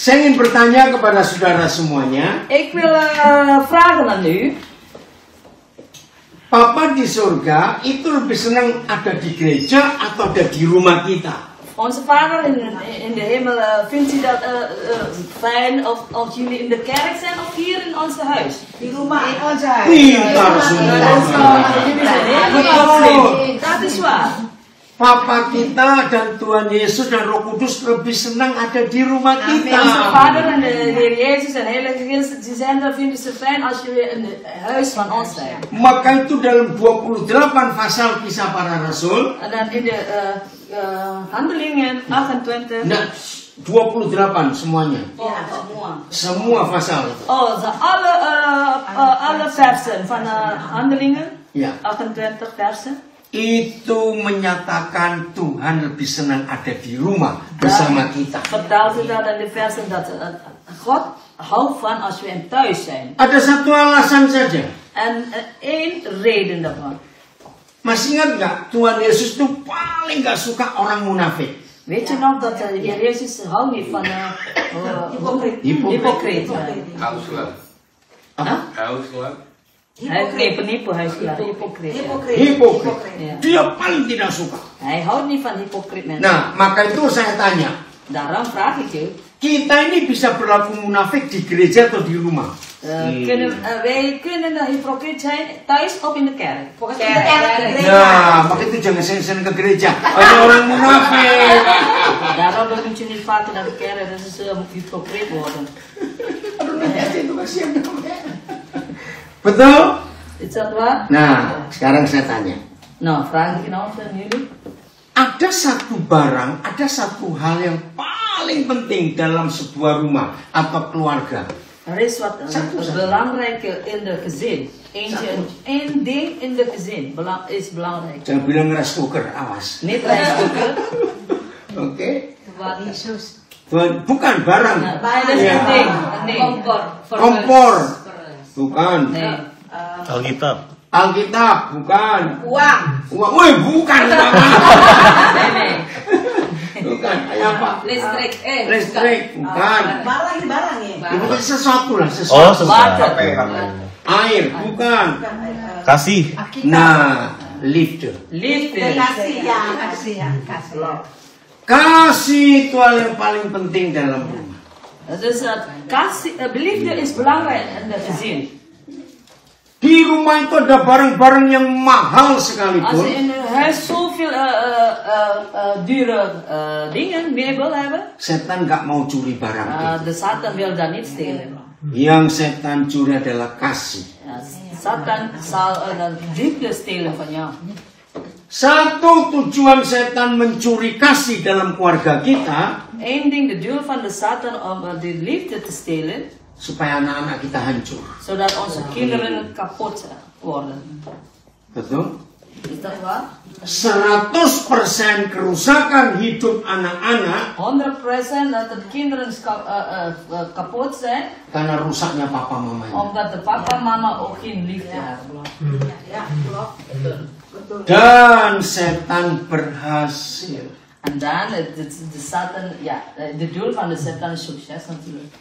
Saya ingin bertanya kepada saudara semuanya. Ik wil vragen aan u. Papa di surga itu lebih senang ada di gereja atau ada di rumah kita? Onze vader in de hemel, vindt u dat fijn als jullie in de kerk zijn of hier in ons huis? Di rumah, in ons huis. Pintar semua. Jullie zijn helemaal flink. Dat is waar. Papa kita dan Tuhan Yesus dan Roh Kudus lebih senang ada di rumah kita. Onze vader en de Heer Jezus en Heilige Geest, die zijn daar, vinden ze fijn als jullie in het huis van ons zijn. Maka itu dalam 28 pasal Kisah Para Rasul. En dan in de Handelingen 28. Nah, 28 semuanya. Oh, semua. Semua pasal. Oh, alle versen van Handelingen. Ya. 28 versen. Itu menyatakan Tuhan lebih senang ada di rumah bersama kita. Vertaalt u dat in de versen dat God houdt van als we in thuis zijn. Ada satu alasan saja. En één reden daarvan. Masih ingat nggak Tuhan Yesus itu paling nggak suka orang munafik? Weet je nog dat de Heer Jezus houdt niet van hypocriet. Huiselijk. Apa? Huiselijk. Nee, penipu, hij is hypocriet. Hipokrit. Ya. Dia paling tidak suka. Hij houdt niet van hypocriet mensen. Nah, maka itu saya tanya, Daarom vraag ik u. kita ini bisa berlaku munafik di gereja atau di rumah? Wij kunnen hypocriet zijn thuis of in de kerk. Nah, maka itu jangan sering-sering ke gereja. Ada orang munafik. Daarom moet je niet vaker naar de kerk, dat ze hypocriet worden. Betul? Is dat waar? Nah, sekarang saya tanya. Nou, vraag ik nou aan jullie. Ada satu barang, ada satu hal yang paling penting dalam sebuah rumah atau keluarga. Er is wat belangrijke in de gezin. Eén ding in de gezin is belangrijk. Jangan bilang rice cooker, awas. Niet rice cooker. Oke. Tuhan Yesus. Bukan barang. Nah, dat is een ding. Een ding. Kompor. Bukan. Nee. Alkitab. Alkitab, bukan. Uang. Uang. Woi, bukan. Nee. Bukan. Kayak apa? Listrik. Listrik, bukan. Barang ya. Itu kan sesuatu lah, Oh, sesuatu. sesuatu. Air, bukan. Kasih. Nah, liefde. Liefde. Kasih ya. Kasih itu hal yang paling penting dalam rumah. Dus liefde is belangrijk in de gezin. Di rumah itu ada barang-barang yang mahal Als sekalipun. je in huis zoveel dure dingen, meubel hebben, Setan nggak mau curi barang itu. de Satan wil dat niet stelen. Yang setan curi adalah kasih. Satan zal liefde stelen van jou. Satu tujuan setan mencuri kasih dalam keluarga kita, Eén ding, de doel van de Satan om de liefde te stelen, supaya anak-anak kita hancur. zodat onze kinderen kapot worden. Betul? Is dat waar? 100% kerusakan hidup anak-anak 100% dat de kinderen kapot zijn, karena rusaknya papa mamanya. omdat de papa en mama ook geen liefde hebben. Ya, klopt. Dan setan berhasil. En dan, de Satan, ja, de doel van de Satan is succes natuurlijk.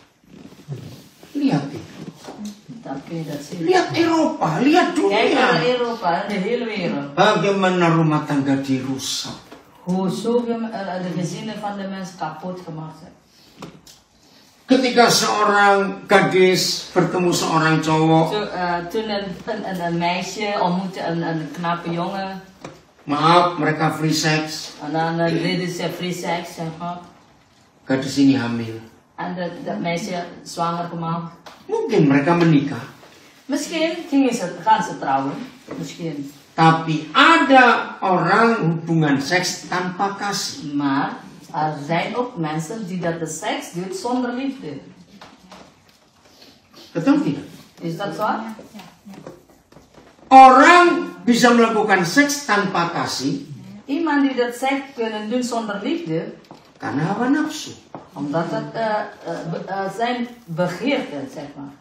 Lihat itu. Dan kun je dat zien. Lihat Eropa, lihat Kijk naar dunia. Europa, de hele wereld. Bagaimana rumah tangga dirusak. Hoe zoveel de gezinnen van de mensen kapot gemaakt zijn. Ketika seorang gadis bertemu seorang cowok, Toen een meisje ontmoette een knappe jongen. maaf mereka free sex, En dan deden ze free sex, zeg maar. gadis ini hamil. En dat meisje zwanger gemaakt. Mungkin mereka menikah, Misschien gaan ze trouwen. Misschien. tapi ada orang hubungan seks tanpa kasih. Maar er zijn ook mensen die dat de seks doet zonder liefde. Betul tidak? Is dat zo? Orang bisa melakukan seks tanpa kasih Iemand die dat seks kunnen doen zonder liefde, karena hawa nafsu. omdat dat zijn begeerte, zeg maar.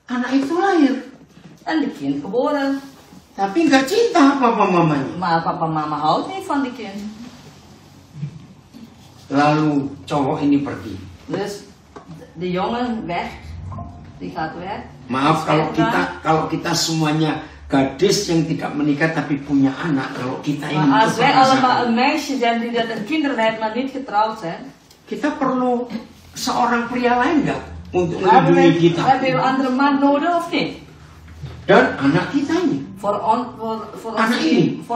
Anak itu lahir, En die kind geboren. tapi nggak cinta papa mamanya. Maar papa en mama houdt niet van die kind. Lalu cowok ini pergi. Dus de jongen weg. Die gaat weg. Maaf kalau kita semuanya gadis yang tidak menikah tapi punya anak. Kalau kita ini Maar als wij allemaal een meisje zijn die dat een kinderen heeft maar niet getrouwd zijn. Kita perlu seorang pria lain nggak untuk Hebben melindungi kita we een andere man nodig of niet? dan anak kita ini. Voor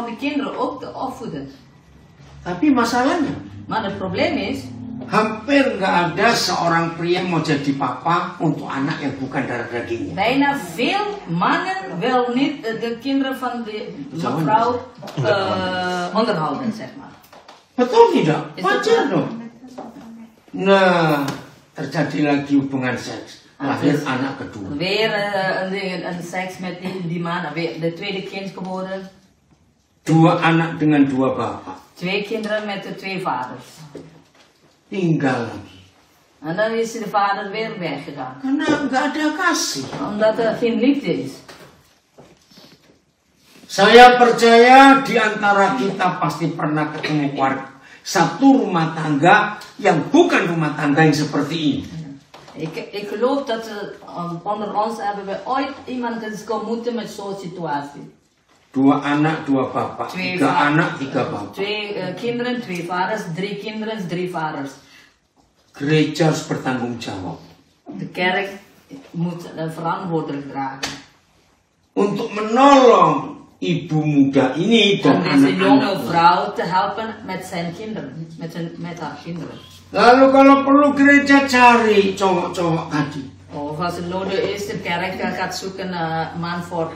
de kinderen ook te opvoeden. Tapi masalahnya, Maar het probleem is, hampir nggak ada seorang pria mau jadi papa untuk anak yang bukan darah dagingnya. bijna veel mannen wil niet de kinderen van de mevrouw onderhouden, zeg maar. Betul tidak? Is dat Wajar waar? dong. Nah, terjadi lagi hubungan seks. Lahir anak kedua. Weer een seks met die man, weer de tweede kind geboren. 2 anak dengan 2 bapak. 2 kinderen met de 2 vaders. Tinggal lagi. En dan is de vader weer weggegaan. Karena nggak ada kasih. Omdat er geen liefde is. Saya percaya di antara kita pasti pernah ketemu keluarga. Satu rumah tangga yang bukan rumah tangga yang seperti ini. Ik geloof dat onder ons hebben we ooit iemand eens ontmoeten met zo'n situatie. 2 anak, 2 bapak. 3 anak, 3 bapak. 2 kinderen, 2 vaders, 3 kinderen, 3 vaders. Gereja harus bertanggung jawab. De kerk moet verantwoordelijk dragen. Untuk menolong ibu muda ini Om dan deze jonge anak-anak. vrouw te helpen met zijn kinderen, met haar kinderen. Lalu kalau perlu gereja cari cowok-cowok tadi. Of als het nodig is, de kerk gaat zoeken een man voor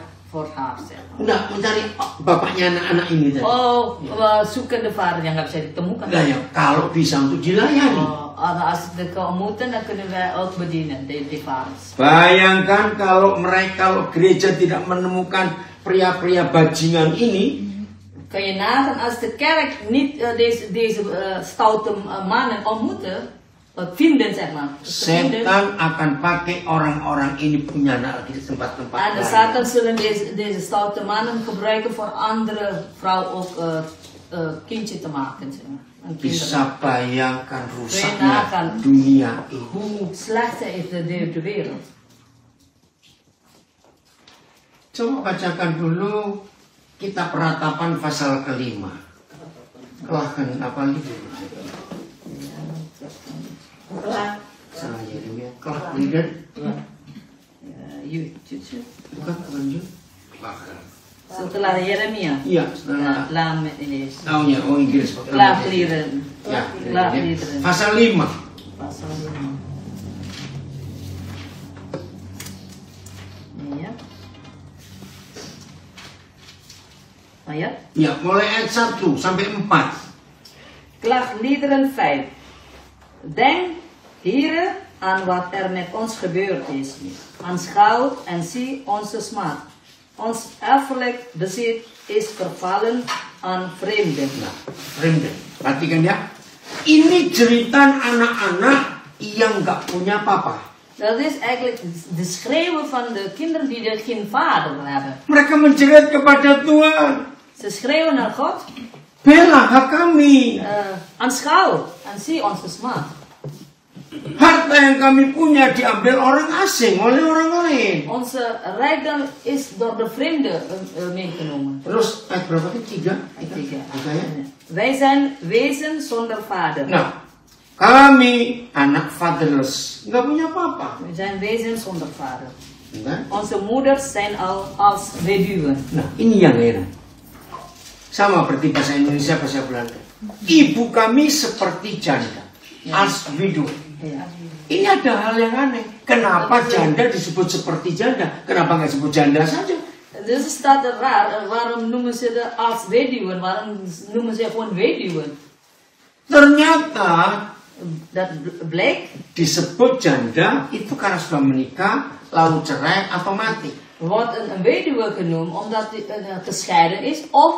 haar. Zeg maar. Enggak, mencari bapaknya anak-anak ini tadi. Oh, we zoeken de vader yang nggak bisa ditemukan. Nah ya, kalau bisa untuk dilayani. Oh, als we de ontmoeten, dan kunnen wij ook bedienen, die vaders. Bayangkan kalau gereja tidak menemukan pria-pria bajingan ini, Kan je nagaan als de kerk niet deze stoute mannen ontmoeten, vinden zeg maar. setan akan pakai orang-orang ini punya anak lagi di tempat-tempat En de lain. Satan zullen deze stoute mannen gebruiken voor andere vrouwen ook kindje te maken. Zeg maar. Een kinderen. Bisa bayangkan rusaknya Bayangkan. dunia ini. Hoe slecht is de wereld. Coba bacakan dulu kitab Peratapan pasal ke-5. Kelahkan apa lagi? Salah Yeremia. Kelah lidan. Bukan lanjut. Setelah Yeremia. Iya, setelah. Lam ini. Taunya, Inggris. Klaagliederen. Ya, Klaagliederen. pasal 5. Pasal 5. Iya. Ayat? Ya, mulai ayat 1 sampai 4. Klaagliederen 5. Denk, Heere, aan wat er met ons gebeurd is. Aanschouw en zie onze smaad. Ons erfelijk bezit is vervallen aan vreemden. Nah, vreemden. Perhatikan ya. Ini cerita anak-anak yang nggak punya papa. Dat is eigenlijk de schreeuwen van de kinderen die geen vader hebben. Mereka menjerit kepada Tuhan. Ze schreeuwen naar God. Bela hak kami. Aanschouw en zie onze smaad. Harta yang kami punya diambil orang asing oleh orang lain. Onze rijkdom is door de vreemden meegenomen. Terus ayat berapa tadi? 3? Tiga. Ya? Wij zijn wezen zonder vader. Nah, kami anak fatherless, nggak punya papa. We zijn wezen zonder vader. Nah, Onze moeders zijn al als weduwen. nah ini yang heran. Sama seperti bahasa Indonesia, bahasa Belanda. Ibu kami seperti janda, als widow. Ja. Ini ada hal yang aneh. Kenapa janda disebut seperti janda? Kenapa nggak disebut janda saja? Dus het staat er raar. Waarom noemen ze de als weduwen? Waarom noemen ze gewoon weduwen? Ternyata Dat bleek. disebut janda itu karena sudah menikah, lalu cerai atau mati. Wordt een weduwe genoemd omdat hij gescheiden is of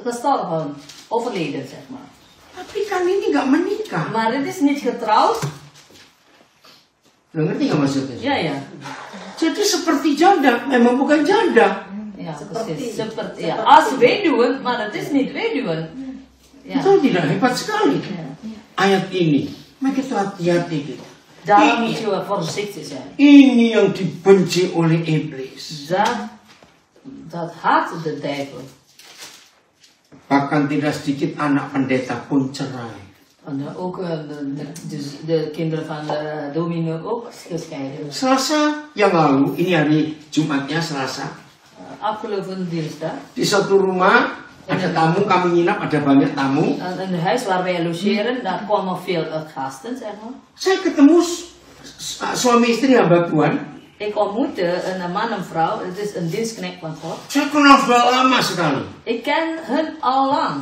gestorven, overleden zeg maar. Tapi kan ini nggak menikah. Maar het is niet getrouwd. Lo ngerti nggak maksudnya? Ja, ja. Jadi seperti janda, memang bukan janda. Ja, precies. Ja, als weduwen, maar het is niet weduwen. Ya. Itu tidak hebat sekali. Ja. Ayat ini, mari kita hati-hati kita. Daarom moet je voorzichtig zijn. Ini yang dibenci oleh iblis. Dat haat de duivel. Bahkan tidak sedikit anak pendeta pun cerai. En ook de kinderen van de dominee ook gescheiden. Selasa yang lalu, ini hari Jumatnya Selasa, Afgelopen dinsdag. di satu rumah ada tamu, kami nginap, ada banyak tamu. In het huis waar wij logeren, daar komen veel gasten, zeg maar. Saya ketemu suami istri hamba Tuhan. Ik ontmoette een man en vrouw, het is een dienstknecht van God. Saya kenal sudah lama sekali. Ik ken hun al lang.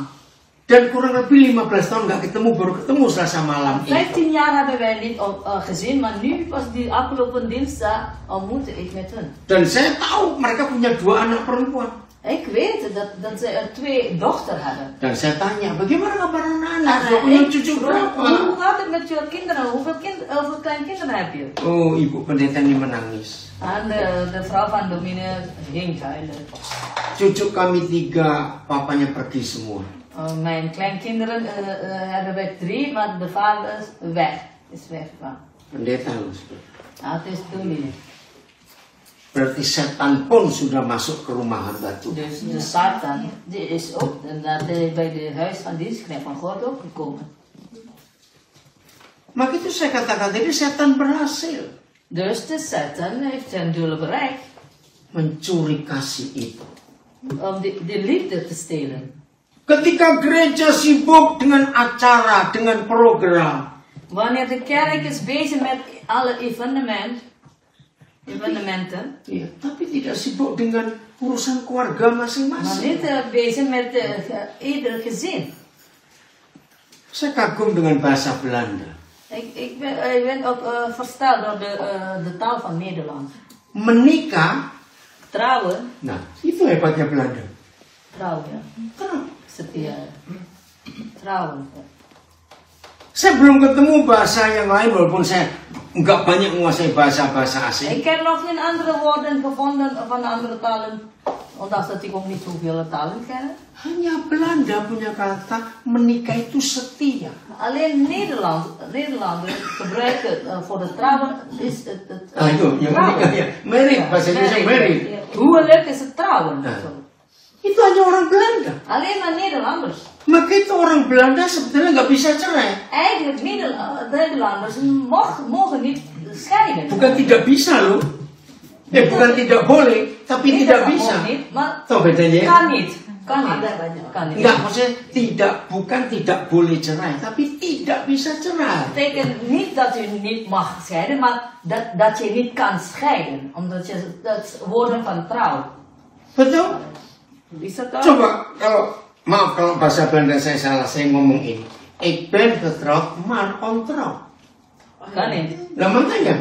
Dan kurang lebih 15 tahun nggak ketemu, baru ketemu Selasa malam ini. 15 jaar hebben wij niet gezien, maar nu pas die afgelopen dinsdag ontmoette ik met hun. Dan saya tahu mereka punya 2 anak perempuan. Ik weet dat ze 2 dochters hadden. Dan saya tanya, bagaimana kabar anak-anak? Sudah punya cucu berapa? Hoe gaat het met je kinderen? Hoeveel kleinkinderen heb je? Oh, ibu pendeta ini menangis. En de vrouw van dominee ging huilen. Cucu kami 3, papanya pergi semua. Mijn kleinkinderen hebben wij 3, maar de vader is weggegaan. Pendeta loh. Het is dominee. Berarti setan pun sudah masuk ke rumah hamba Tuhan. Dus de Satan, die is ook bij de huis van dienstknecht van God ook gekomen. Maka itu saya katakan tadi setan berhasil Dus de Satan heeft zijn doel bereikt mencuri kasih itu. om de liefde te stelen. Ketika gereja sibuk dengan acara, dengan program, Wanneer de kerk is bezig met alle evenementen, ya, tapi tidak sibuk dengan urusan keluarga maar masing-masing. niet bezig met ieder gezin. Saya kagum dengan bahasa Belanda. Ik ben ook versteld door de taal van Nederland. Menikah, Trouwen, nah itu hebatnya Belanda. trouwen, ja. Kenapa? Setia. Trouwen. Saya belum ketemu bahasa yang lain walaupun saya nggak banyak menguasai bahasa-bahasa asing. Ik heb nog geen andere woorden gevonden van andere talen, ondanks dat ik ook niet zoveel talen ken. Hanya Belanda punya kata menikah itu setia. Alleen Nederlanders gebruiken voor de trouwen is het Ah itu yang menikah ya, married, bahasa Indonesia married. Huwelijk is het trouwen. Nah. Itu hanya orang Belanda. Alleen maar Nederlanders. Maka itu orang Belanda sebetulnya nggak bisa cerai. Eigenlijk Nederlanders mogen niet scheiden. Bukan tidak bisa loh. Bukan tidak boleh, tapi tidak bisa. Niet, maar Tahu bedanya? Ya? kan niet. Kan niet. Ada banyak. Kan niet. Enggak, maksudnya bukan tidak boleh cerai, tapi tidak bisa cerai. Dat betekent niet dat u niet mag scheiden, maar dat je niet kan scheiden. Omdat je dat woorden van trouw. Betul? Bisa kan? Coba maaf kalau bahasa Belanda saya salah, saya ngomong ini. Ik ben getrouwd, maar ontrouw. Kan niet. Lah makanya,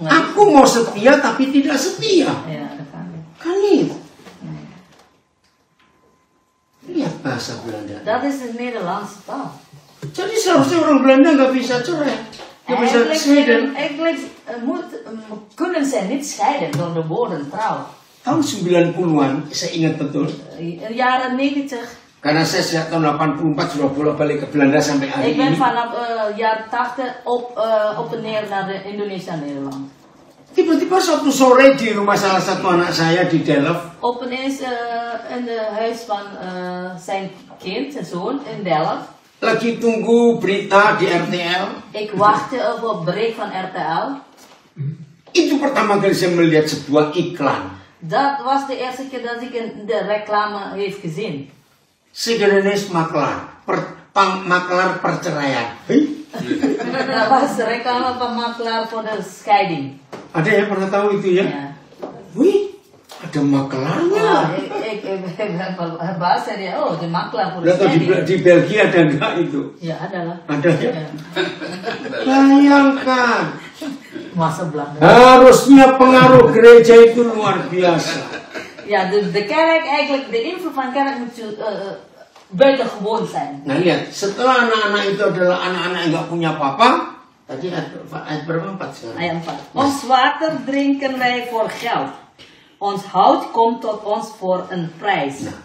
aku mau setia tapi tidak setia. Ja, dat kan niet. Kan niet. Lihat bahasa Belanda. Dat is de Nederlandse taal. Jadi seharusnya orang Belanda nggak bisa cerai, nggak bisa scheiden. Eigenlijk kunnen zij niet scheiden door de woorden trouw. Tahun 90-an, saya ingat betul. Jaren 90. Karena saya sejak tahun 84 sudah bolak-balik ke Belanda sampai hari Ik ben ini. vanaf jaren 80 op en neer naar Indonesia en Nederland. Tiba-tiba suatu sore di rumah salah satu anak saya di Delft. Opeens in het huis van zijn zijn zoon in Delft. Lagi tunggu berita di RTL. Ik wachtte op break van RTL. Itu pertama kali saya melihat sebuah iklan. Dat was de eerste keer dat ik de reclame heeft gezien. Segerenis maklar, maklar perceraian. Dat was de reclame van makelaar voor de scheiding. Ada yang pernah tahu itu ya? Ja. Wih, ada maklarnya. Ja, ik ben verbaasd en ja, oh, de makelaar voor de Lihat scheiding. di Belgia ada nggak itu? Ja, adalah. Ada ya? Ja. Bayangkan. Masa Belanda. Harusnya pengaruh gereja itu luar biasa. Ja, de kerk eigenlijk, de invloed van kerk moet buitengewoon zijn. Nah lihat, setelah anak-anak itu adalah anak-anak yang nggak punya papa, tadi ayat berapa 4 sekarang? Ayat 4. Ons water drinken wij voor geld. Ons hout komt tot ons voor een prijs. Nah,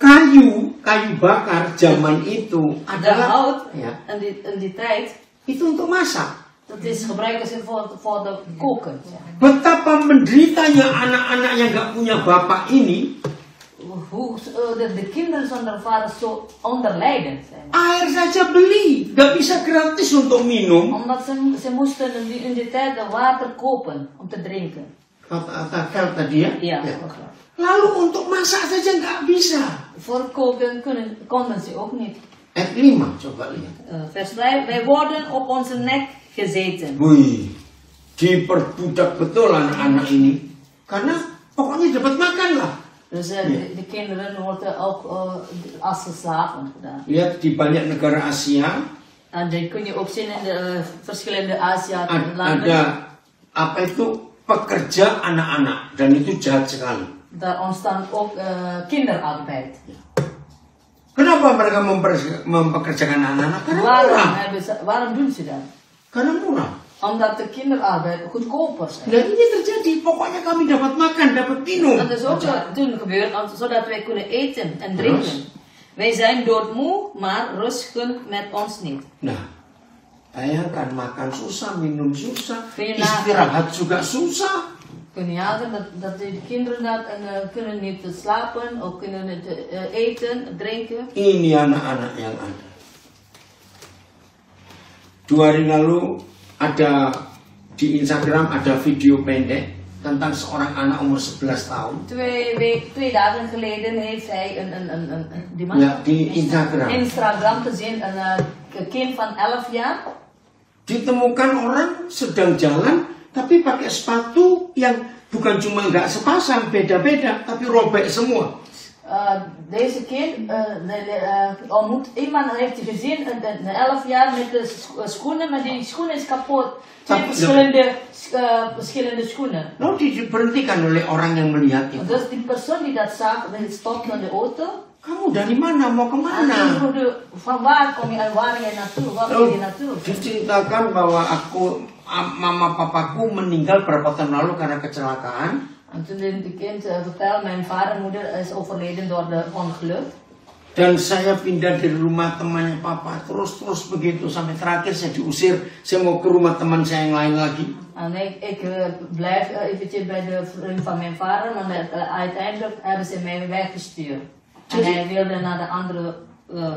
kayu bakar zaman itu De adalah hout ya, in die tijd, itu untuk masak. dat is gebruiken ze voor de koken. Betapa menderitanya anak-anak yang gak punya bapak ini. Hoe de kinderen zonder vader zo onderlijden zijn. Air saja beli, gak bisa gratis untuk minum. Omdat ze moesten in die tijd de water kopen om te drinken. Kata Vel tadi ya. Ja, Ya. Lalu untuk masak saja nggak bisa. voor koken konden ze ook niet. Ayat 5 coba lihat. Vers 5, wij worden op onze nek gezeten. Wih, diperbudak betul anak-anak ini. Karena pokoknya dapat makan lah. Dus de kinderen worden ook als slaven gedaan. Lihat di banyak negara Asia En dat kun je ook zien in de verschillende Aziatische landen. ada apa itu pekerja anak-anak dan itu jahat sekali. Daar ontstaan ook kinderarbeid. Kenapa mereka mempekerjakan anak-anak? Karena murah. Waarom doen ze dat? Karena murah. Omdat de kinderarbeid goedkoper zijn. Dan ini terjadi. Pokoknya kami dapat makan, dapat minum. Dat is ook toen gebeurd, zodat wij kunnen eten en drinken. Wij zijn doodmoe, maar rust gunt met ons niet. Nah, bayangkan makan susah, minum susah, Kun je istirahat juga susah. Kun je nagaan dat de kinderen dat kunnen niet slapen, of kunnen niet eten, drinken. Ini anak-anak yang ada. 2 hari lalu ada di Instagram ada video pendek tentang seorang anak umur 11 tahun. 2 dagen geleden heeft hij die man Ja, di Instagram gezien, een kind van 11 jaar. Ditemukan orang sedang jalan tapi pakai sepatu yang bukan cuma nggak sepasang, beda-beda, tapi robek semua. Deze kind ontmoet iemand, heeft hij gezien, een 11 jaar met de schoenen, maar die schoenen is kapot. 2 verschillende schoenen. Lalu diberhentikan oleh orang yang melihat itu. Dus die persoon die dat zag, die stopte aan de auto. Kamu dari mana? Mau kemana? Van waar kom je en waar ga je naartoe? Waar ga je naartoe? Diceritakan bahwa mama papaku meninggal berapa tahun lalu karena kecelakaan. En toen heeft de kind verteld, mijn vader en moeder is overleden door de ongeluk. Dan saya pindah dari rumah temannya papa terus begitu sampai terakhir saya diusir. Saya mau ke rumah teman saya yang lain lagi. En ik blijf eventjes bij de vriend van mijn vader, maar uiteindelijk hebben ze mij weggestuurd. En hij wilde naar de andere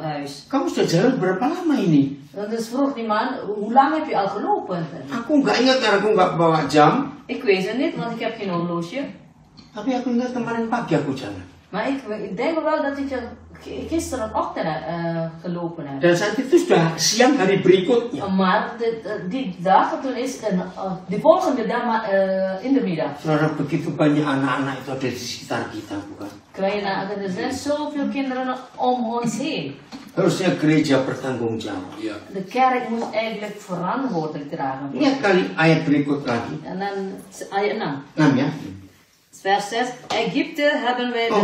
huis. Kamu sudah jalan berapa lama ini? Dus vroeg die man, hoe lang heb je al gelopen? Aku nggak ingat karena aku nggak bawa jam. Ik weet het niet, want ik heb geen horloge. Tapi aku ingat kemarin pagi aku jalan. Maar ik denk wel dat ik gisterenochtend gelopen heb. Dan saat itu sudah siang hari berikutnya. Maar die dagen toen is de volgende dag in de middag. Saudara, begitu banyak anak-anak itu ada di sekitar kita, bukan? Er zijn zoveel kinderen om ons heen. Harusnya gereja bertanggung jawab. De kerk moet eigenlijk verantwoordelijk dragen. Lihat kali ayat berikut lagi. En dan ayat 6. 6 ya? Vers 6. Egypte hebben wij de...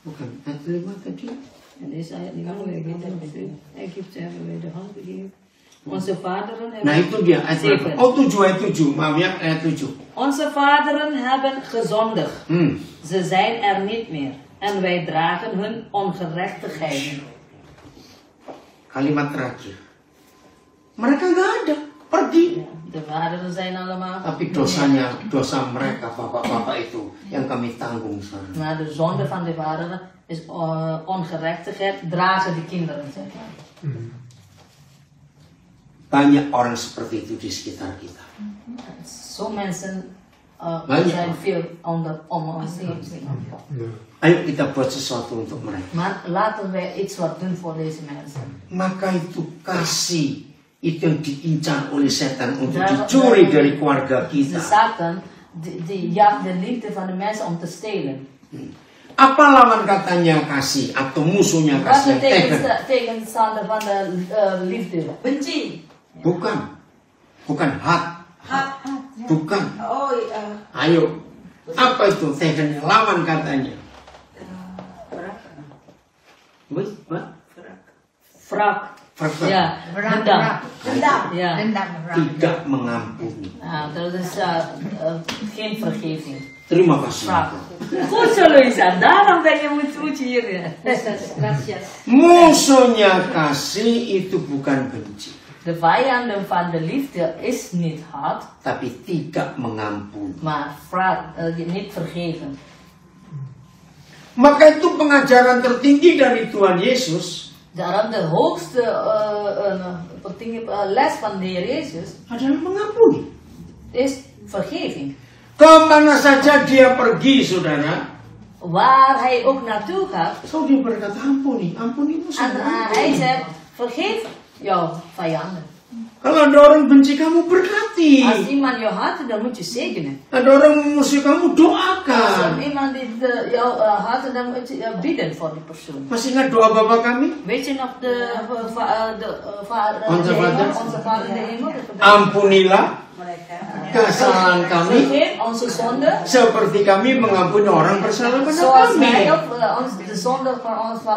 Bukan, ayat 5 tadi. En deze ayat 5. Egypte hebben wij de hand gegeven. Onze vaderen hebben... Nah itu dia ayat berapa? 7. Oh 7 ayat 7. Maaf ya, ayat 7. Onze vaderen hebben gezondigd. Ze zijn er niet meer. En wij dragen hun ongerechtigheden. Kalimat terakhir. Mereka nggak ada, pergi. De vaderen zijn allemaal... Tapi dosa mereka, bapak-bapak itu yang kami tanggung sekarang. Maar de zonde van de vaderen is ongerechtigheid, dragen de kinderen, zeg maar. Banyak orang seperti itu di sekitar kita. Zo mensen zijn veel om ons heen. Ayo kita buat sesuatu untuk mereka. Maar laten wij iets wat doen voor deze mensen. Maka itu kasih itu yang diincar oleh setan untuk dicuri dari keluarga kita. De Satan die jaagt de liefde van de mensen om te stelen. Apa lawan katanya kasih atau musuhnya Wat kasih? is de tegenstander van de liefde? Benci. Bukan hak. Bukan. Oh iya. Ayo, apa itu tegen lawan katanya? Wrak. Fakta. Ja, dendam. Dendam. Ja. Dendam. Tidak mengampuni. Dat is geen vergeving. Terima kasih. Goed zo, Luisa. Daarom ben je moet hier. Gracias. Musuhnya kasih itu bukan benci, De vijanden van de liefde is niet hard, tapi tidak mengampuni. maar niet vergeven. Maka itu pengajaran tertinggi dari Tuhan Yesus Daarom de hoogste les van de Heer Jezus adalah mengampuni. is vergeving. Kemana saja dia pergi, saudara, Waar hij ook naartoe gaat, so dia berkata ampuni, ampuni en musuhmu. hij zegt, vergeef jouw vijanden. Kalau ada orang benci kamu, berkati. Als iemand jou haat, dan moet je zegenen. Ada orang memusuhi kamu, Als doakan. iemand jou haat, dan moet je bidden voor die persoon. Masih ingat doa Bapa kami? Weet je nog onze Vader in de hemel? Ampunilah Mereka. kesalahan kami, Vergeef onze zonde, seperti kami mengampuni orang bersalah pada zoals wij kami. ook de zonde van onze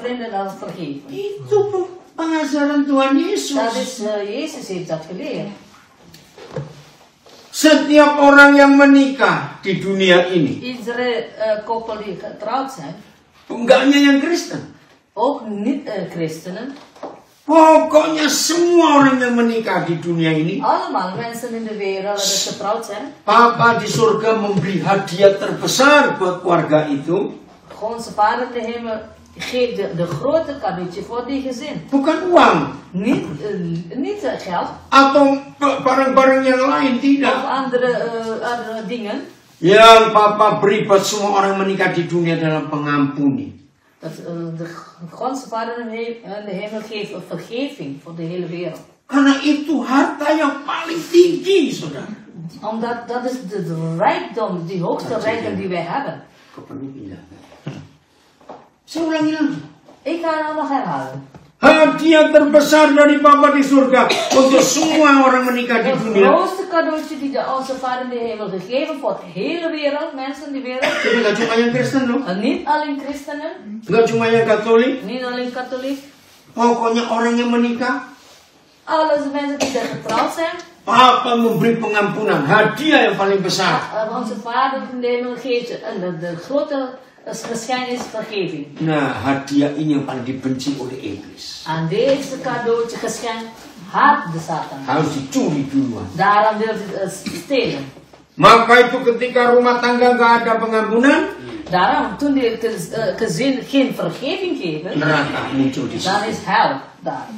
vrienden dan vergeven. Itu pengajaran Tuhan Dat Yesus. is, Jezus heeft dat geleerd. Setiap orang yang menikah di dunia ini, Iedere koppel die getrouwd zijn, enggak hanya yang Kristen, ook niet-christenen, pokoknya semua orang yang menikah di dunia ini, allemaal mensen in de wereld die getrouwd zijn, Papa di surga memberi hadiah terbesar buat keluarga itu, onze Vader in de hemel geeft de grote cadeautje voor die gezin. bukan uang Niet geld atau barang-barang yang lain, of tidak. andere dingen. Yang Papa beri buat semua orang menikah di dunia adalah pengampuni. Dat de Godse Vader in de hemel geeft een vergeving voor de hele wereld. Karena itu harta yang paling tinggi, saudara. Omdat dat is de rijkdom, die hoogste rijkdom die wij hebben. Saya ulangi lagi. Ik ga het nog herhalen. Hadiah terbesar dari Bapa di surga untuk semua orang menikah di Het dunia. grootste cadeautje die onze Vader in de hemel gegeven voor de hele wereld, mensen in de wereld. Jadi nggak cuma yang Kristen loh, En niet alleen christenen, nggak cuma yang Katolik. niet alleen katholiek. Pokoknya orang yang menikah, Alle mensen die er getrouwd zijn. Papa memberi pengampunan, hadiah yang paling besar. Onze Vader in de hemel geeft de grote geschenk is vergeving. Nah, hadiah ini yang paling dibenci oleh iblis. En deze cadeautje geschenk haat de Satan. Harus dicuri duluan. Daarom wil hij stelen. Maka itu ketika rumah tangga nggak ada pengampunan, Daarom, toen die gezin geen vergeving geven, neraka muncul di dan situ. is hel daar.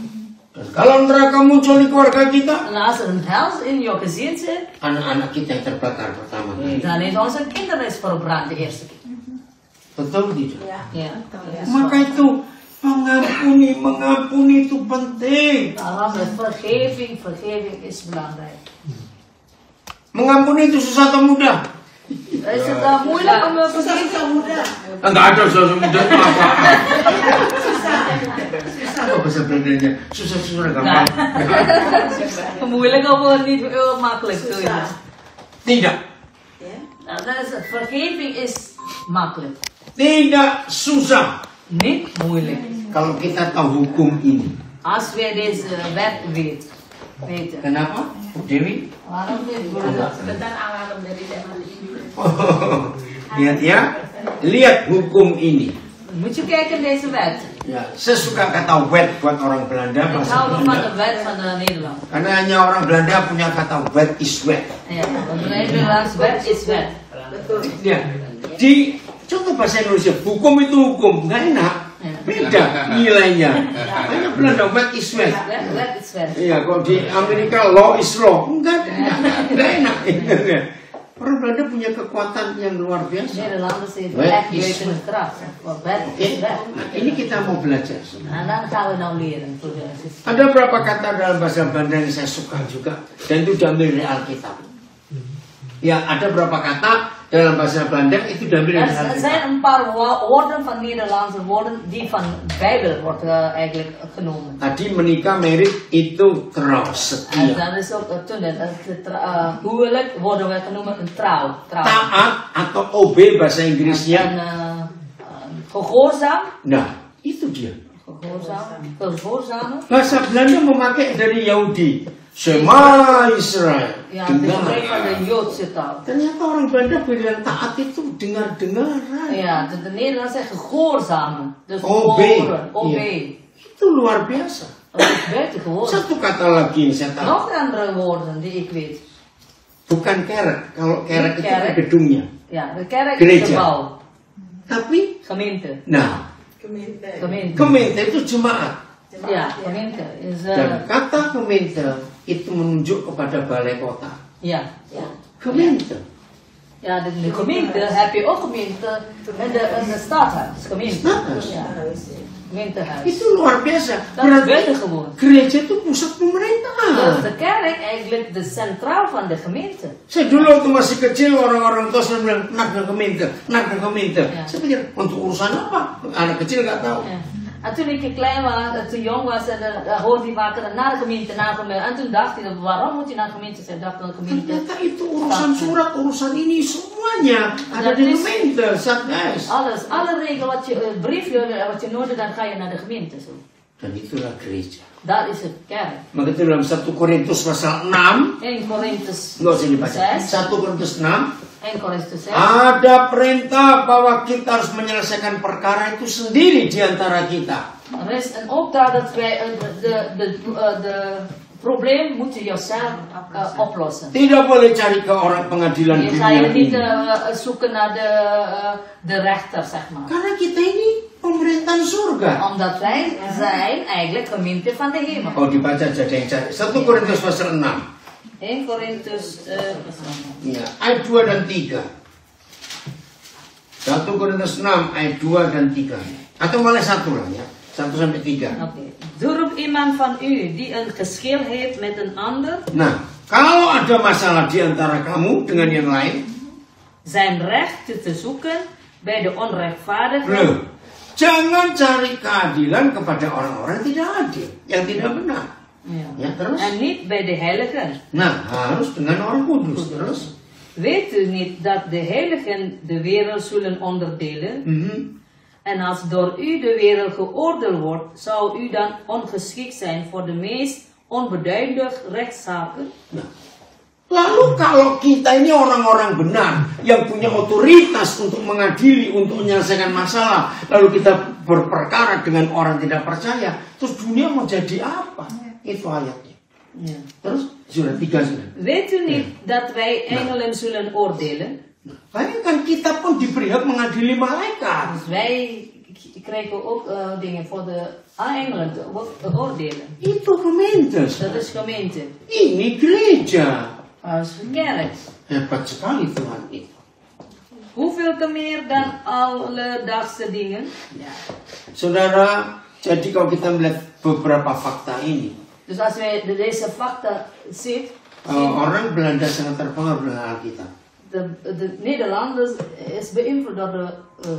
Dan kalau neraka muncul di keluarga kita, En als er een hel in jouw gezin zit, anak-anak kita yang terbakar pertama kali. dan is onze kinderen is verbrand de eerste keer. Betul tidak? Ya. Ja. Maka itu mengampuni itu penting. Daarom is vergeving is belangrijk. Mengampuni itu susah atau mudah? Is het moeilijk om te vergeven? Mudah. Enggak ada susah mudah itu apa? Apa bahasa Belandanya? Susah-susah gampang. Moeilijk of niet makkelijk? Susah. Tidak. Ya. Nou, dat is, vergeving is makkelijk. Tidak susah. Niet moeilijk. Kalau kita tahu hukum ini. Als wij deze wet weten. Kenapa? Dewi? Waarom weten we dat? Tentang alam dari zaman ini. Lihat ya. Lihat hukum ini. Moet je kijken deze wet. Ya, saya suka kata wet buat orang Belanda, Ik bahasa hou nog van Belanda. de wet van Nederland. Karena hanya orang Belanda punya kata wet is wet. Ja, want Nederlands wet is wet. Betul. Ya, di contoh bahasa Indonesia, hukum itu hukum, nggak enak, beda nilainya. Hanya Belanda wet is wet. Wet is wet. Iya, kalau di Amerika law is law, enggak enak. Orang Belanda punya kekuatan yang luar biasa. Nederlanders heeft Wet echt is buiten de kracht. Want wet Oke, is wet. nah, ini kita mau belajar. En dan gaan we nou leren. Voor de Ada beberapa kata dalam bahasa Belanda yang saya suka juga, dan itu diambil dari Alkitab. Ya, ada beberapa kata dalam bahasa Belanda itu diambil dari Er Alkitab. zijn een paar woorden van Nederlandse woorden die van Bijbel wordt eigenlijk genomen. Tadi menikah merit itu trouw, En setia. dan is ook toen het huwelijk worden we genoemd een trouw. Taat atau OB bahasa Inggrisnya. En gehoorzaam. Nah, itu dia. Gehoorzamen. Bahasa Belanda memakai dari Yahudi. Shema Israel. Ja, Dengar. de van de Joodse taal. Ternyata orang Belanda bilang taat itu dengar-dengaran. Ja, de Nederlanders zeggen gehoorzamen. Dus Obey. horen, obey. Itu luar biasa. Dat is buitengewoon. Satu kata lagi yang saya tahu. Nog andere woorden die ik weet. Bukan kerk. Kalau kerk itu Kerk. gedungnya. Ja, de kerk is Gereja. gebouw. Tapi, Gemeente. nah, Gemeente. gemeente itu jemaat. Ja, gemeente is... Dan kata gemeente itu menunjuk kepada balai kota. ja. Gemeente. Ja, de gemeente heb je ook gemeente en de stadhuis. Gemeente. Stadhuis. Ja, gemeentehuis. Itu luar biasa. Dat is Berarti buitengewoon. gereja itu pusat Dus pemerintahan. de kerk eigenlijk de centraal van de gemeente. Saya dulu waktu masih kecil orang-orang tua selalu bilang nak ke gemeente, nak ke gemeente. Ya. Saya pikir untuk urusan apa? Anak kecil nggak tahu. Ja. En toen ik klein was, toen jong was, dan hoorde hij vaker naar de gemeente, naar de gemeente. En toen dacht hij, waarom moet je naar de gemeente? Zij dacht naar de gemeente. Ternyata itu urusan surat, urusan ini semuanya ada di gemeente, Satgas. Alles, alle regels, wat je, briefje, wat je nodig, dan ga je naar de gemeente. Zo. Dan itulah gereja. Dat is het kerk. Maka itu dalam 1 Korintus pasal 6, 1 Korintus nggak usah dibaca. 6. 1 Korintus 6. 1 Korintus 6. Ada perintah bahwa kita harus menyelesaikan perkara itu sendiri di antara kita. Er is een opdracht dat wij de probleem moeten jezelf oplossen. Tidak boleh cari ke orang pengadilan Je ga je dunia niet ini. zoeken naar de rechter, zeg maar. Karena kita ini pemerintahan surga. Omdat wij zijn eigenlijk gemeente van de hemel. Oh dibaca aja yang cari. 1 Korintus pasal 6. 1 Korintus Ya, ayat 2 dan 3. 1 Korintus 6 ayat 2 dan 3. Atau malah 1 lah ya. 1 sampai 3. Oké. Doorop iemand van u die een geschil heeft met een ander, Nah, kalau ada masalah di antara kamu dengan yang lain, zijn recht te zoeken bij de onrechtvaardigen. loh, jangan cari keadilan kepada orang-orang yang tidak adil, yang tidak benar. Ja. Ya, terus? En niet bij de heiligen. Nah, harus dengan orang kudus. Terus? Weet u niet dat de heiligen de wereld zullen onderdelen? Mhm. En als door u de wereld geoordeeld wordt, zou u dan ongeschikt zijn voor de meest onbeduidende rechtszaken? Nah, lalu kalau kita ini orang-orang benar yang punya otoritas untuk mengadili, untuk menyelesaikan masalah, lalu kita berperkara dengan orang tidak percaya, terus dunia mau jadi apa? Itu ayatnya. Ja. Terus surat 3 sudah. Weet u niet dat wij engelen zullen oordelen? Bayangkan kita pun diberi hak mengadili malaikat. Dus wij krijgen ook dingen voor de engelen te oordelen. Itu gemeente. Dat is gemeente. Ini gereja. Dat is kerk. Hebat sekali Tuhan itu. Hoeveel te meer dan alledaagse dingen? Saudara, jadi kalau kita melihat beberapa fakta ini, Dus als wij deze facta ziet, orang Belanda sangat terpengaruh dengan Alkitab. de Nederlanders is beïnvloed door de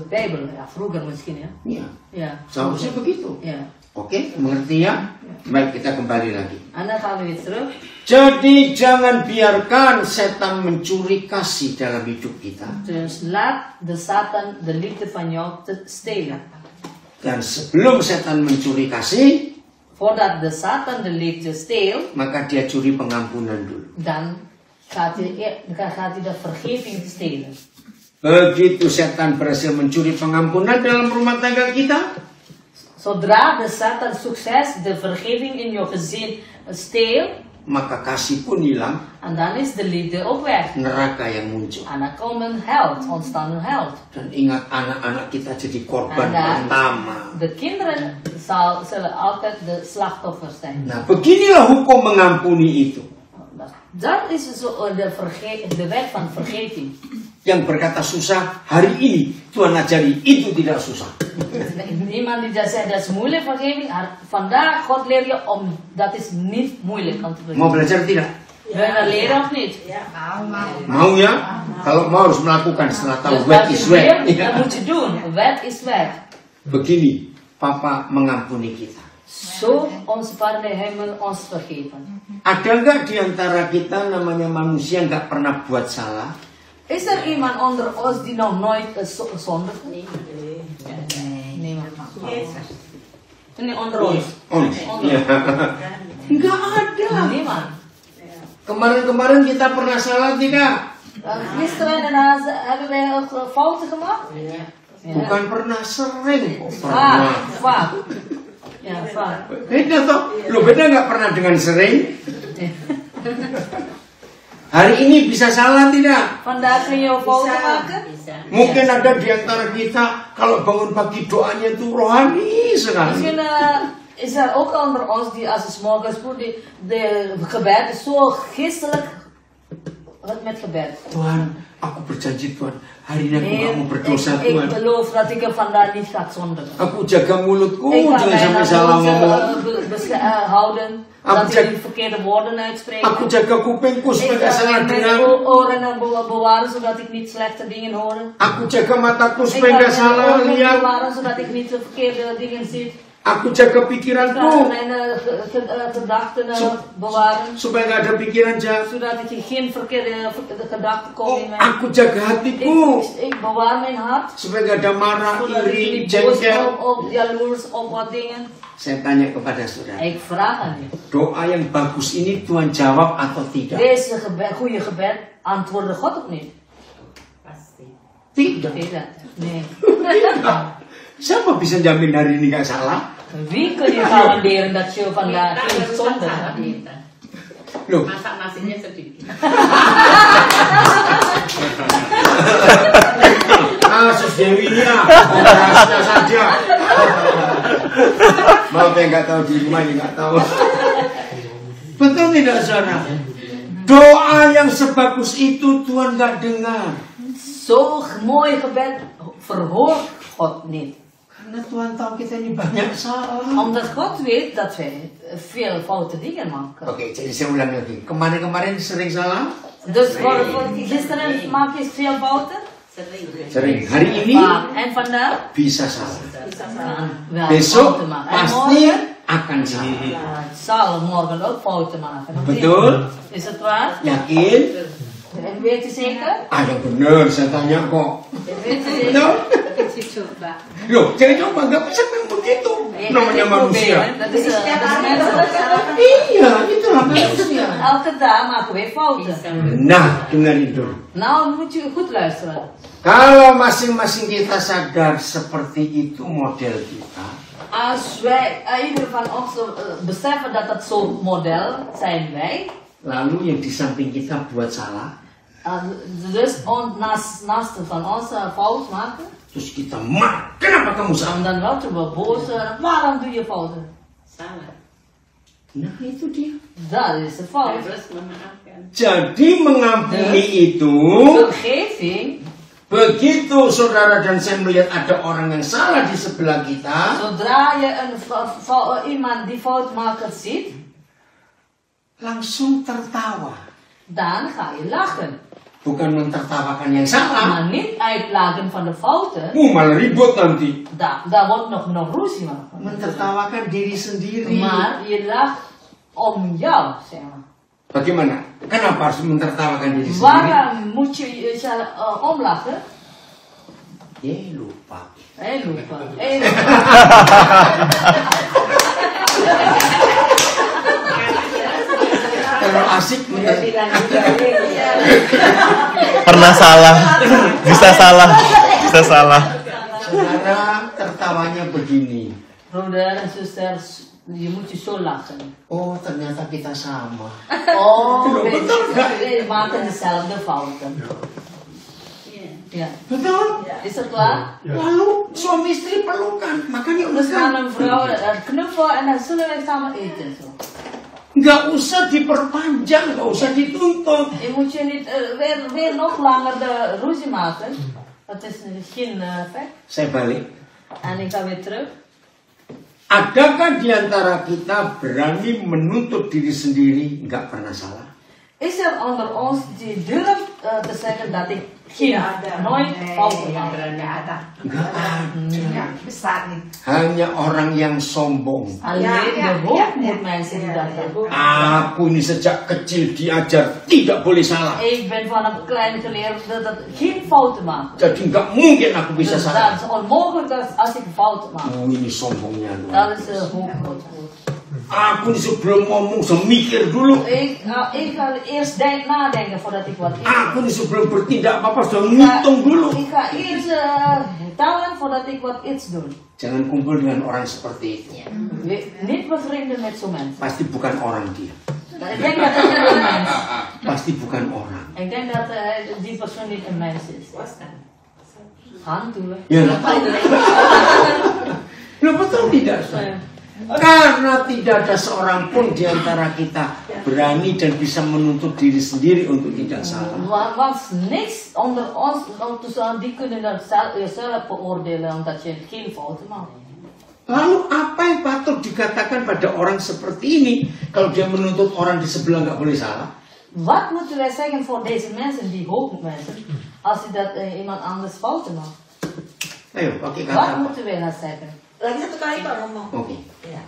Bijbel. Ja, vroeger misschien, ja. Iya, Ja. seharusnya begitu. Ja. Oke, mengerti ya? Baik, kita kembali lagi. En dan gaan we weer terug. Jadi jangan biarkan setan mencuri kasih dalam hidup kita. Dus laat de Satan de liefde van jou te stelen. Dan sebelum setan mencuri kasih, Voordat de Satan de liefde steelt, maka dia curi pengampunan dulu. dan gaat hij de vergeving stelen. Begitu setan berhasil mencuri pengampunan dalam rumah tangga kita, Zodra de Satan succes de vergeving in je gezin steelt, maka kasih pun hilang, en dan is de liefde ook weg. neraka yang muncul. En dan komt een held, ontstaan een held. Dan ingat anak-anak kita jadi korban En dan pertama. de kinderen zullen altijd de slachtoffers zijn. Nah, beginilah hukum mengampuni itu. Dat is zo de wet van vergeving. Yang berkata susah, hari ini Tuhan ajari, itu tidak susah. Niemand die dat zegt dat is moeilijk vergeving. Vandaag God leert je om dat is niet moeilijk om te Mau vergeven. belajar tidak? Wil je dat leren of niet? Mau ya? Kalau mau harus melakukan setelah tahu Dus wet wat is je wet. wil, dat moet je doen. Wet is wet. Begini, Papa mengampuni kita. Zo onze Vader in de hemel ons vergeven. Ada nggak di antara kita namanya manusia nggak pernah buat salah? Is er iemand onder ons die nog nooit zondig? Nee. Niemand. Nee, onder ons. Ons? Onder Ya. ons. Nggak ada. Niemand. Kemarin-kemarin kita pernah salah tidak? Gisteren hebben wij fouten gemaakt. Ja. Bukan pernah, sering. Vaak. Ya, vaak. Beda toh? Lo beda nggak pernah dengan sering? Hari ini bisa salah tidak? Vandaag kun je fouten maken. Mungkin ada di antara kita kalau bangun pagi doanya itu rohani sekali. Misschien is er ook onder ons die als het 's morgens vroeg de gebed is zo geestelijk met gebed. Tuhan, aku berjanji Tuhan, hari ini aku nggak mau berdosa Tuhan. Ik beloof dat ik er vandaag niet ga zondigen. Aku jaga mulutku Ik ga jangan sampai mijn salah mond ngomong. houden, Aku dat jaga- ik niet verkeerde woorden uitspreek. Aku jaga kupingku Ik supaya nggak ga salah mijn dengar. oren bewaren zodat ik niet slechte dingen hoor. Aku jaga mataku Ik supaya ga nggak salah mijn oren lihat. bewaren zodat ik niet verkeerde dingen zie. Aku jaga Ik ga pikiranku mijn gedachten bewaren. supaya nggak ada pikiran jahat. Zodat ik geen verkeerde gedachten Oh, kom in mij. aku jaga hatiku Ik bewaar mijn hart. supaya nggak ada marah, Zodat ik iri, niet boos jengkel. op jaloers op wat dingen. Saya tanya kepada saudara, Ik vraag aan je. doa yang bagus ini Tuhan jawab atau tidak? Deze goede gebed antwoordde God of niet? Pasti. Tidak. Tidak. Nee. Siapa bisa jamin hari ini nggak salah? Wie kun je garanderen dat je vandaag niet zondigt? Kita. Loh, Masak nasinya sedikit. Sus Dewinya, rahasia saja. Maaf yang nggak tahu di rumah ini nggak tahu. Betul tidak saudara? Doa yang sebagus itu Tuhan nggak dengar. Zo mooi gebed verhoort God niet. Karena Tuhan tahu kita ini banyak salah. Omdat God weet dat wij veel foute dingen maken. Oke, jadi saya ulang lagi. Kemarin-kemarin sering salah? Dus gisteren maak je veel fouten? Sering. Sering. Hari ini Vaak. En vandaag? bisa salah. Kan wel Besok fouten maken. En pasti morgen? akan salah. Zal morgen ook fouten maken. of niet? Betul? Is het waar? Yakin? En weet je zeker? Ah, yang benar, saya tanya kok. Weet je zeker? Betul? Loh, jangan coba, nggak bisa memang begitu. Namanya manusia. Dat is menselijk. Iya, itulah manusia. Elke dag maken wij fouten. Nah, dengerin dulu. Nou moet je goed luisteren. Kalau masing-masing kita sadar seperti itu model kita, Als wij, ieder van ons beseffen dat dat zo'n model zijn wij. lalu yang di samping kita buat salah, Dus naast van ons fout maken. terus kita marah, kenapa kamu En salah? dan worden we boos. Waarom doe je fouten? Salah. Nah, itu dia. Dat is de fout. Harus memaafkan. Jadi mengampuni itu, Vergeving. begitu saudara dan saya melihat ada orang yang salah di sebelah kita, Zodra je iemand die foutmaker ziet, langsung tertawa. dan ga je lachen. Bukan mentertawakan yang salah. Maar niet uitlachen van de fouten. Malah ribut nanti. Daar wordt nog ruzie maken. Mentertawakan diri sendiri. Maar je lacht om jou, zeg maar. Bagaimana? Kenapa harus mentertawakan diri sendiri? Waarom moet je jezelf omlachen? Lupa. Lupa. Kalau asik Pernah salah. Bisa salah. Bisa salah. Saudara tertawanya begini. Broeder en zuster, je moet je zo lachen. Oh, ternyata kita sama. Oh, Betul nggak? we maken dezelfde fouten. Ja. Betul? Is dat waar? Lalu suami istri pelukan. Makanya We gaan udah een vrouw knuffelen en dan zullen wij samen eten. Zo. nggak usah diperpanjang, nggak usah dituntut. Je moet je niet weer nog langer de ruzie maken. Dat is geen effect. Saya balik. En ik ga weer terug. Adakah di antara kita berani menuntut diri sendiri nggak pernah salah? Is er onder ons die durft te zeggen dat ik nooit fouten maak? Nggak ada. Hanya orang yang sombong. Alleen de hoogmoedmensen die dat hebben. Aku ini sejak kecil diajar tidak boleh salah. Ik ben van een klein geleerd dat geen fouten maken. Jadi nggak mungkin aku bisa Dus dat salah. is onmogelijk als ik fouten maak. Oh, ini sombongnya. Dat is hoogmoed. Aku sebelum ngomong semikir dulu. Ik ga eerst nadenken voordat ik wat ik Aku doe. sebelum bertindak apa-apa sudah ngitung dulu. Ik ga eerst tellen voordat ik wat iets doe. Jangan kumpul dengan orang seperti itu. Niet bevrienden met zo'n mensen. Pasti bukan orang dia. Ik denk dat het niet een mens is. Pasti bukan orang. Ik denk dat die persoon niet een mens is. Hantu. Ya, lo betul tidak? Karena tidak ada seorang pun di antara kita berani dan bisa menuntut diri sendiri untuk tidak salah. Want niks onder ons om te zeggen, die kunnen dat jezelf beoordelen omdat je geen fouten maakt. Lalu apa yang patut dikatakan pada orang seperti ini kalau dia menuntut orang di sebelah nggak boleh salah? Wat moeten wij zeggen voor deze mensen, die hoogmensen, als je dat iemand anders fouten maakt? Ayo pakai kata Wat apa? moeten wij dan zeggen? Lagi satu kali Pak ngomong. Oke. Ja.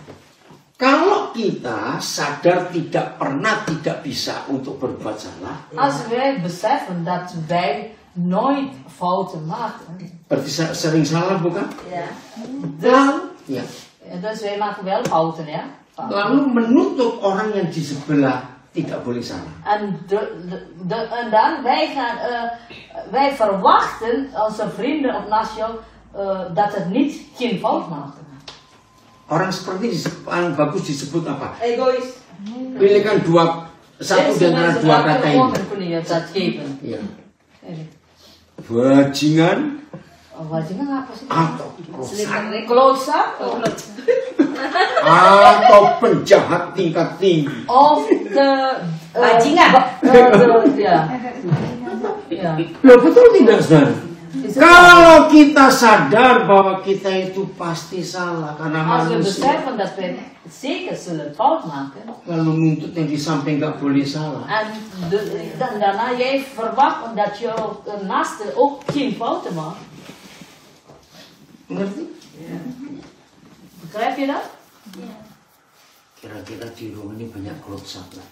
Kalau kita sadar tidak pernah tidak bisa untuk berbuat salah, Als wij beseffen dat wij nooit fouten maken, berarti sering salah bukan? Ya. Lalu, ya. dus wij maken wel fouten, ja. Lalu menuntut orang yang di sebelah tidak boleh salah. En dan wij verwachten onze vrienden of naast jou dat het niet geen fout maken. Orang seperti paling bagus disebut apa? Egois. Pilihkan satu di antara dua kata ini. Kunnen je dat geven? Ya. Bajingan Bajingan apa sih? atau rusak Klootzak? atau penjahat tingkat tinggi. Of de... Bajingan. Ja. Ja. Loh, betul tidak, saudara? Kalau kita sadar bahwa kita itu pasti salah karena Als we manusia, beseffen dat we zeker zullen fout maken, lalu nuntut yang di samping nggak boleh salah. en daarna jij verwacht dat je naaste ook geen fouten maakt, Ngerti? begrijp je dat? Kira-kira di rumah ini banyak klotsak lah.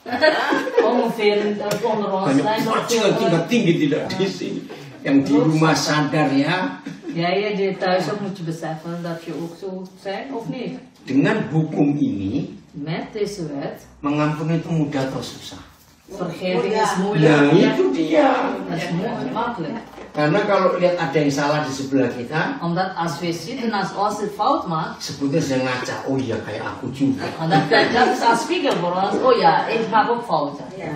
Ongeveer onder ons Banyak zijn er bajingan tingkat tinggi tidak di sini. Yang di rumah sadar ya. Jij die thuis ook moet je beseffen dat je ook zo zijn, of niet? Dengan hukum ini, Met deze wet, mengampuni itu mudah atau susah? vergeving is Nah moeilijk. itu dia. Dat is makkelijk. Karena kalau lihat ada yang salah di sebelah kita, Omdat als we zitten, als ons het fout maakt, sebetulnya saya ngaca, oh iya kayak aku juga. en dat is als spiegel voor ons, oh ja, ik maak ook fouten. Ya.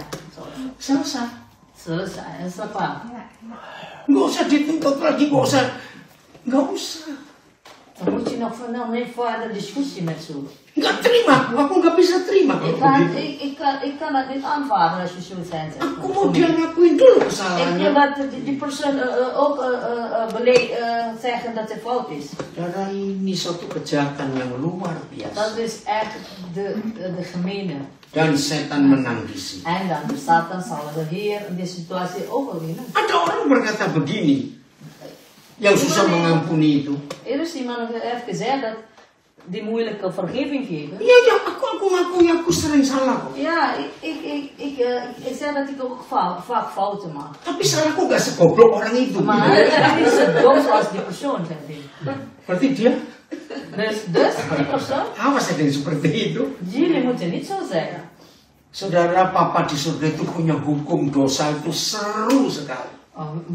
Selesai. Selesai, is dat waar? Nggak usah dituntut lagi, nggak usah. Dan moet je nog niet verder discussie met zo. Nggak terima, aku nggak bisa terima kalau begitu. Ik kan dat niet aanvaarden als je zo zijn. Aku mau dia ngakuin dulu Ik wil kesalahannya. dat die persoon ook zeggen dat het fout is. Saudara, ini suatu kejahatan yang luar biasa. Dat is echt de gemene. Dan setan menang di sini. En dan de Satan zal de Heer in deze situatie ook wel winnen. Ada orang berkata begini, yang susah mengampuni itu. Er is iemand die heeft gezegd dat die moeilijke vergeving geven. Iya, aku ngakui aku sering salah kok. Ja, ik zeg dat ik ook vaak fouten maak. Tapi salahku nggak segoblok orang itu. Maar het is niet zo dom zoals die persoon, zegt hij. Berarti dia, Dus die persoon, awas ada yang seperti itu. jullie moeten niet zo zeggen. Saudara, papa di surga itu punya hukum dosa itu seru sekali.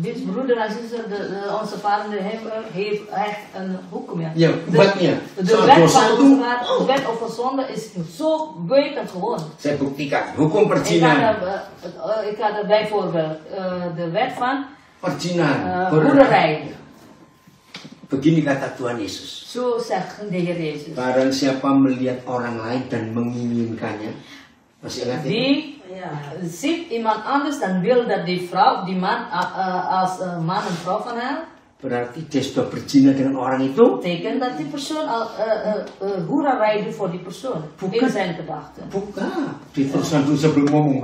Dit broeder en zuster, onze vader in de hemel heeft echt een hukum. Ja, Ja, wetnya. de Soal wet dosa van itu, onze vader, de wet over zonde is zo buitengewoon. saya buktikan. Hukum perzinahan. Ik had er bijvoorbeeld de wet van Perzinahan. boerderij. Begini kata Tuhan Yesus. Zo zegt de Heer Jezus. Barang siapa melihat orang lain dan menginginkannya. Masih ingat itu? Die Ya. ziet iemand anders dan wil dat die vrouw, die man als man en vrouw van haar, Berarti dia sudah berzina dengan orang itu. betekent dat die persoon al hoererij doet voor die persoon. In zijn gedachten. Bukan. Di terusan dulu sebelum ngomong.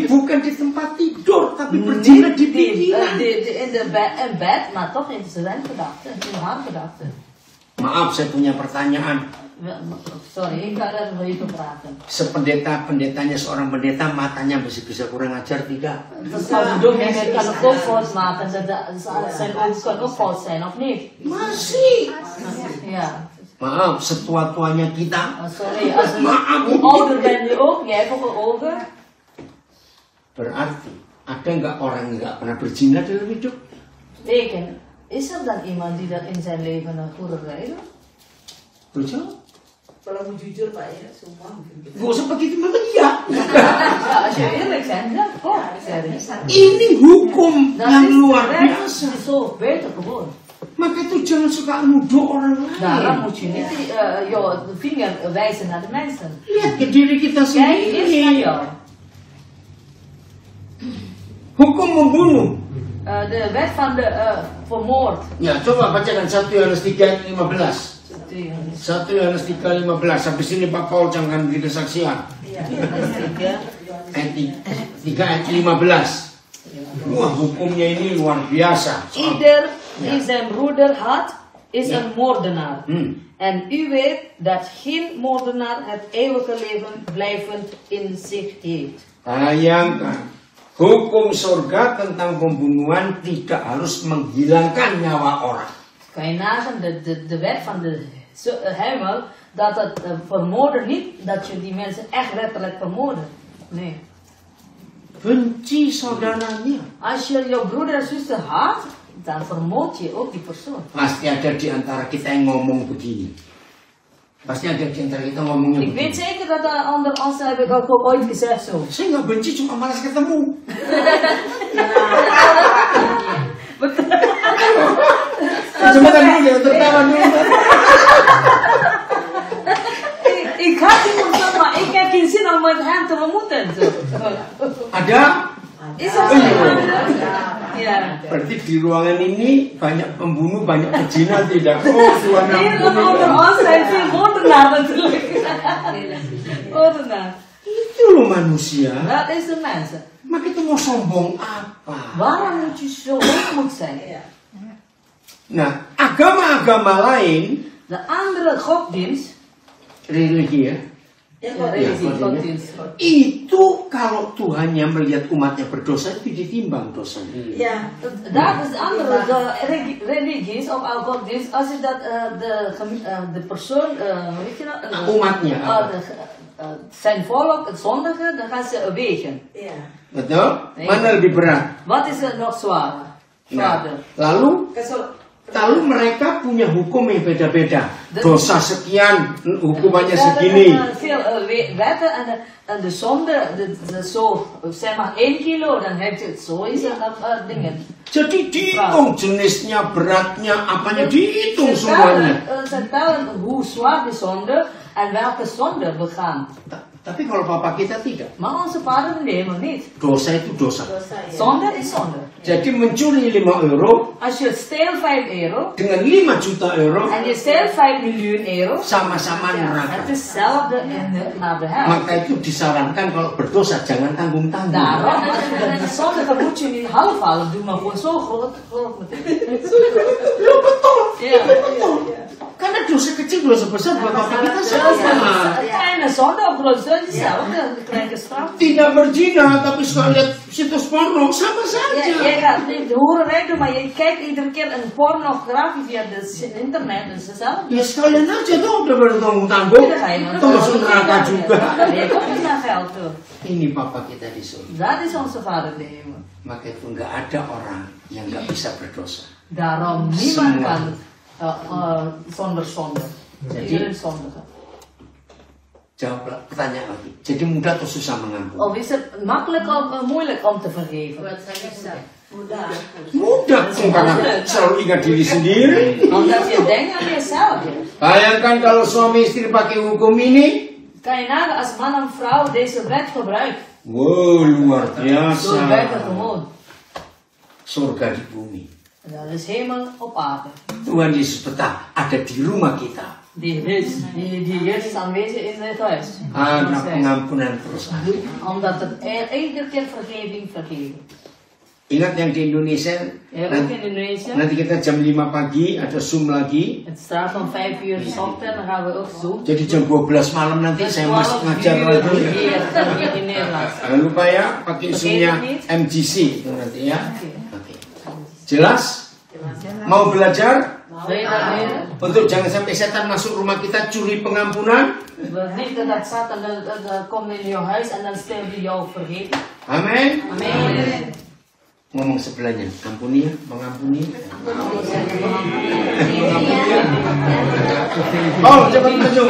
Bukan di tempat tidur, tapi berzina di pikiran. In bed, maar toch in zijn gedachten, in haar gedachten. Maaf, saya punya pertanyaan. Sorry, ik ga er nog even praten. Sependeta-pendetanya seorang pendeta matanya masih bisa kurang ajar tidak? Dat zou de dominee kan ook fout maken, zijn ogen kan ook fout zijn, of niet? Masih. Ja. Maaf, setua-tuanya kita. Oh, sorry, als een Maaf. hoe ouder ben je ook? Jij hebt ook een ogen. Berarti ada nggak orang yang nggak pernah berzina dalam hidup? Teken, is er dan iemand die dat in zijn leven hoererij doet? Betul? Kalau mau jujur Pak ya, semua mungkin kita. Gak usah begitu memang iya. Ja, als je eerlijk bent, ja, kom, serius. Ini hukum Dat yang is luar terecht, biasa. het is zo beter geworden. Maka itu jangan suka nuduh orang Daarom lain. moet je niet de vinger wijzen naar de mensen. Lihat ke diri kita Kijk eerst naar sendiri. jou. Hukum membunuh. De wet van de vermoord. Ya, coba bacakan 1 Yohanes 3:15. 1 Yohanes 3:15. Habis ini Pak Paul jangan beri kesaksian. Ayat 3 ayat 15. Wah, hukumnya ini luar biasa. Ieder die zijn broeder had, is een moordenaar. Hmm. En u weet dat geen moordenaar het eeuwige leven blijvend in zich heeft. Bayangkan, hukum surga tentang pembunuhan tidak harus menghilangkan nyawa orang. Kan je nagaan, de wet van de hemel, dat het vermoorden niet, dat je die mensen echt letterlijk vermoorden. Nee. Benci saudaranya. Als je jouw broeder en zuster haat, dan vermoord je ook die persoon. Pasti ada di antara kita yang ngomong begini. Pasti ada di antara kita ngomongnya Ik weet begini. zeker dat er onder ons heb ik ook ooit gezegd zo. Saya nggak benci, cuma malas ketemu. Sebentar dulu ya, tertawa dulu. Ik ga iemand zeggen, maar ik heb geen zin om met hem te ontmoeten. Zo. Ada? Is dat Oh, zo? iya. Ja. Berarti di ruangan ini banyak pembunuh, banyak pezina tidak? Oh, Tuhan Hier ampuni. onder ons zijn veel moordenaar natuurlijk. Moordenaar. Itu loh manusia. Dat is de mensen. Maka itu mau sombong apa? Waarom moet je zo hoogmoed zijn? Nah, agama-agama lain, De andere godsdienst, religi ya, religie, godsdienst. itu kalau Tuhannya melihat umatnya berdosa itu ditimbang dosanya. Ya. Daar is de andere, de religies of al godsdienst, als je dat de persoon, hoe weet je dat? Umatnya. Zijn volk, het zondige, dan gaan ze wegen. Iya. Betul? Nee. Mana lebih berat? Wat is er nog zwaarder? Nah, Zwaarder. lalu mereka punya hukum yang beda-beda. Dosa sekian, hukumannya segini. Veel wetten en de zonde, zo, zeg maar 1 kilo, dan heb je het zo is dingen. Jadi dihitung jenisnya, beratnya, apanya dihitung semuanya. Ze tellen hoe zwaar de zonde en welke zonde we gaan. Tapi kalau papa kita tidak, Maar onze vader nemen niet. dosa itu dosa. Zonde is zonde. Jadi mencuri 5 euro Als je steelt 5 euro dengan 5 juta euro en je steelt 5 miljoen euro, sama-sama het neraka. is hetzelfde naar de hel. Maka itu disarankan kalau berdosa jangan tanggung-tanggung. Daarom, als je de zondige moet je niet half doen, maar gewoon zo groot meteen. Lu betul. Ja. Karena dosa kecil dosa besar buat papa kita sama. Kleine zonde of grote zonde, hetzelfde. De kleine straf. Tidak berzina tapi suka lihat situs porno sama Ja, saja. jij gaat niet de hoererij doen, maar je kijkt iedere keer een pornografie via het internet, dus hetzelfde. Ya sekalian aja tuh udah bertanggung-tanggung. Dan ga je naar Terus neraka juga. Je komt niet naar geld toe. Ini papa kita di surga. Dat is onze vader de hemel. Maka itu nggak ada orang yang nggak bisa berdosa. Daarom niemand Semua. kan zonder zonde. Iedereen zondige. Jawab pertanyaan lagi. Jadi mudah atau susah mengampuni? Of is het makkelijk of moeilijk om te vergeven? Buat saya bisa. Mudah. Mudah karena selalu ingat diri sendiri. Omdat je denkt aan jezelf. Bayangkan kalau suami istri pakai hukum ini. Kan je nagaan als man en vrouw deze wet gebruikt? Wow, luar Zo werkt het biasa. gewoon. Surga di bumi. Dat is hemel op aarde. Tuhan Yesus betah ada di rumah kita. Die is aanwezig in het huis. Ada pengampunan terus. Omdat het iedere keer vergeven. Ingat yang di Indonesia, Ja, ook in Indonesië. nanti kita jam 5 pagi ada Zoom lagi. Het staat om 5 uur 's ochtend, dan gaan we ook zo. Jadi jam 12 malam nanti saya masuk ngajar lagi. Hier, dan weer in Nederland. Jangan lupa ya, pakai Zoom-nya MGC itu nanti ya. Oke. Jelas? Mau belajar? Vrede. Untuk jangan sampai setan masuk rumah kita curi pengampunan. We weten dat Satan komt in jouw huis en dan stelt hij jouw vergeving. Amin. Amen. Ngomong sebelahnya, ampuni ya, mengampuni. Oh, cepat maju.